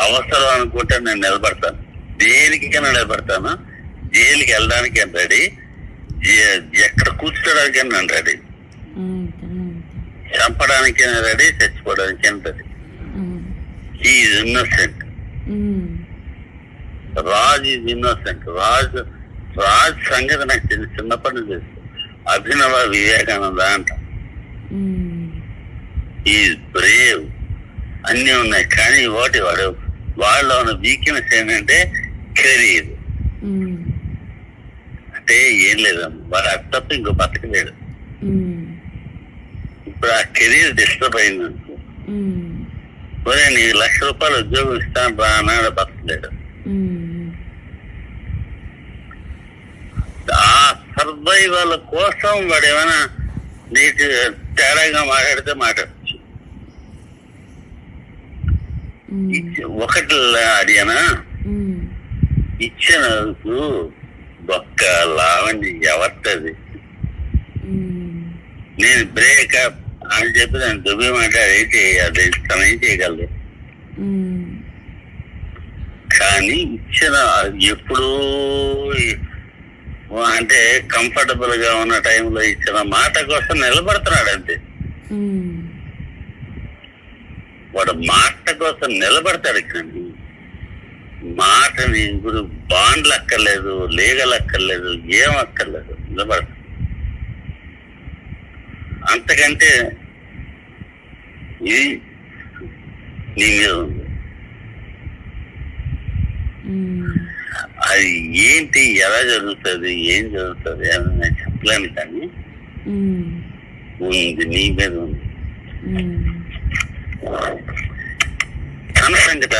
అవసరం అనుకుంటే నేను నిలబడతాను, దేనికైనా నిలబడతాను. జైలుకి వెళ్ళడానికి నేను రెడీ, ఎక్కడ కూర్చోడానికి నేను రెడీ, చంపడానికి రెడీ, చచ్చిపోవడానికి ready. Is innocent. Raj is innocent. Raj సంగతి నాకు చిన్నప్పటి నుంచి తెలుసు. అభినవ వివేకానంద అంట. ఈజ్ బ్రేవ్, అన్నీ ఉన్నాయి. కానీ వాళ్ళలో ఉన్న వీక్నెస్ ఏంటంటే కెరీర్. అంటే ఏం లేదమ్మా, వాడు అది తప్ప ఇంకో బతకలేడు. ఇప్పుడు ఆ కెరీర్ డిస్టర్బ్ అయింది అనుకో, ఒరే నీకు ₹1,00,000 ఉద్యోగం ఇస్తాను రా అన్నాడు, బతకలేడు. ఆ సర్వైవల్ కోసం వాడు ఏమైనా నీకు తేడాగా మాట్లాడితే మాట్లాడచ్చు. ఒకటి అడిగానా, ఇచ్చినందుకు ఒక్క లావణ్య ఎవరిది, నేను బ్రేకప్ అని చెప్పి దాన్ని దుబ్బేమంటే అది తను ఏం చేయగలదు. కానీ ఇచ్చిన ఎప్పుడు అంటే కంఫర్టబుల్ గా ఉన్న టైంలో ఇచ్చిన మాట కోసం నిలబడుతున్నాడు అంతే. వాడు మాట కోసం నిలబడతాడు. కానీ మాటని ఇప్పుడు బాండ్లు అక్కర్లేదు, లీగల్ అక్కర్లేదు, ఏం అక్కర్లేదు, నిలబడతాడు. అంతకంటే ఇది నీ మీద ఉంది. అది ఏంటి, ఎలా జరుగుతుంది, ఏం జరుగుతుంది అని నేను చెప్పలేను. కానీ ఉంది, నీ మీద ఉంది. తన సంగత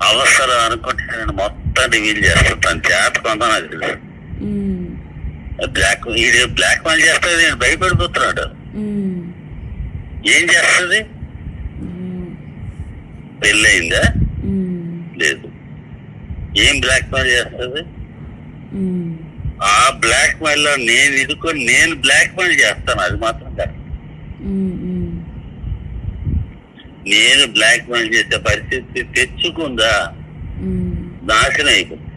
అవసరం అనుకుంటే నేను మొత్తం రివీల్ చేస్తాను. తన చేత కొంత నాకు తెలుసు. బ్లాక్ మెయిల్ చేస్తుంది, నేను భయపడిపోతున్నాడు. ఏం చేస్తుంది? పెళ్ళయిందా? లేదు. ఏం బ్లాక్ మెయిల్ చేస్తుంది? ఆ బ్లాక్ మెయిల్ లో నేను ఇదుకొని నేను బ్లాక్ మెయిల్ చేస్తాను, అది మాత్రం కాదు. నేను బ్లాక్ మెయిల్ చేసే పరిస్థితి తెచ్చుకుందా నాశనం అయిపోయింది.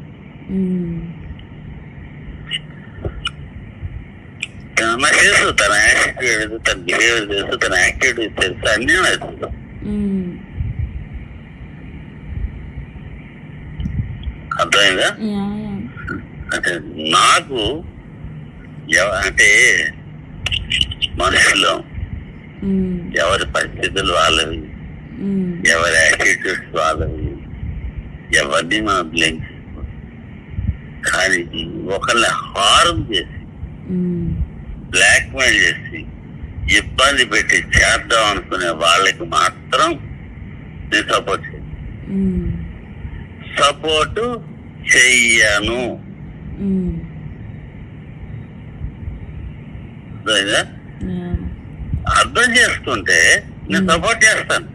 నాకు తెలుసు తన యాటిట్యూడ్, తన బిహేవియర్ తెలుసు, తన యాక్టివిటీస్ తెలుసు, అన్నీ తెలుసు. అర్థమైందా? అంటే నాకు అంటే మనుషులు ఎవరి పరిస్థితులు వాళ్ళవి, ఎవరి యాటిట్యూడ్స్ వాళ్ళవి, ఎవరిని మనం బ్లేమ్ చేసుకో. కానీ ఒకళ్ళని హారం చేసి బ్లాక్ మెయిల్ చేసి ఇబ్బంది పెట్టి చేద్దాం అనుకునే వాళ్ళకి మాత్రం నేను సపోర్ట్ చెయ్యను. అర్థం చేసుకుంటే నేను సపోర్ట్ చేస్తాను.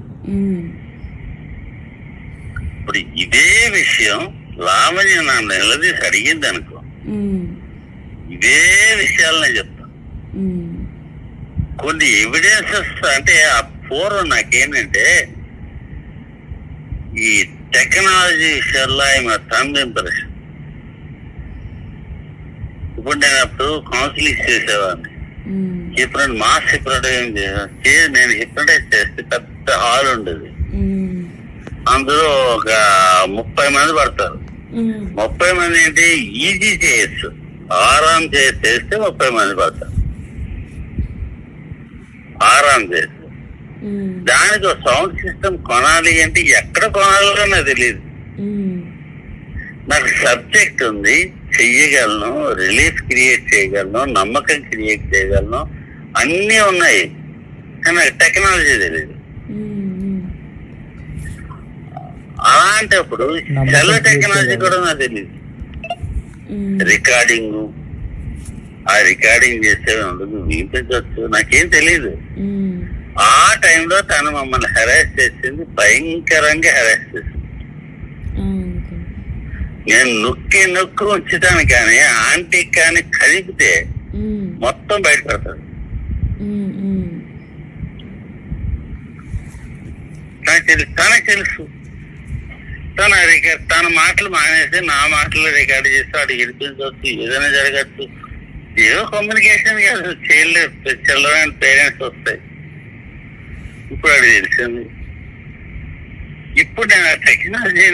ఇప్పుడు ఇదే విషయం లావణ్య నన్ను నిలదీసి అడిగింది అనుకో, ఇదే విషయాలు నేను చెప్తాను. కొన్ని ఎవిడెన్సెస్ అంటే ఆ పూర్వం నాకేంటంటే ఈ టెక్నాలజీ విషయాల్లో ఆయన థంబ్ ఇంప్రెషన్. ఇప్పుడు నేను అప్పుడు కౌన్సిలింగ్ చేసేవాడిని. మాస్ హిప్నటైజ్ నేను హిప్నటైజ్ చేస్తే పెద్ద హాల్ ఉండేది. అందులో ఒక 30 మంది పడతారు. 30 మంది ఏంటి, ఈజీ చేయొచ్చు, ఆరాం చేస్తే 30 మంది పడతారు. ఆరాం చేస్తే దానికి ఒక సౌండ్ సిస్టమ్ కొనాలి అంటే ఎక్కడ కొనాలో నాకు తెలియదు. నాకు సబ్జెక్ట్ ఉంది, చెయ్యగలను, రిలీఫ్ క్రియేట్ చేయగలను, నమ్మకం క్రియేట్ చేయగలను, అన్నీ ఉన్నాయి. కానీ నాకు టెక్నాలజీ తెలియదు. అలాంటప్పుడు సెల్ టెక్నాలజీ కూడా నాకు తెలియదు. రికార్డింగ్, ఆ రికార్డింగ్ చేస్తే వినిపించవచ్చు, నాకేం తెలీదు. ఆ టైంలో తను మమ్మల్ని హెరాస్ చేసింది, భయంకరంగా హెరాస్ చేసింది. నేను నొక్కి ఉంచుతాను, కానీ ఆంటీకి కానీ కదిపితే మొత్తం బయటపడతాడు. తనకు తెలుసు. తన మాటలు మానేసి నా మాటలు రికార్డు చేస్తూ అటు గెలిపించవచ్చు, ఏదైనా జరగచ్చు. ఏదో కమ్యూనికేషన్ కాదు చేయలేదు, చిల్డ్రన్ పేరెంట్స్ వస్తాయి. ఇప్పుడు అది తెలిసింది. ఇప్పుడు నేను ఆ టెక్నాలజీ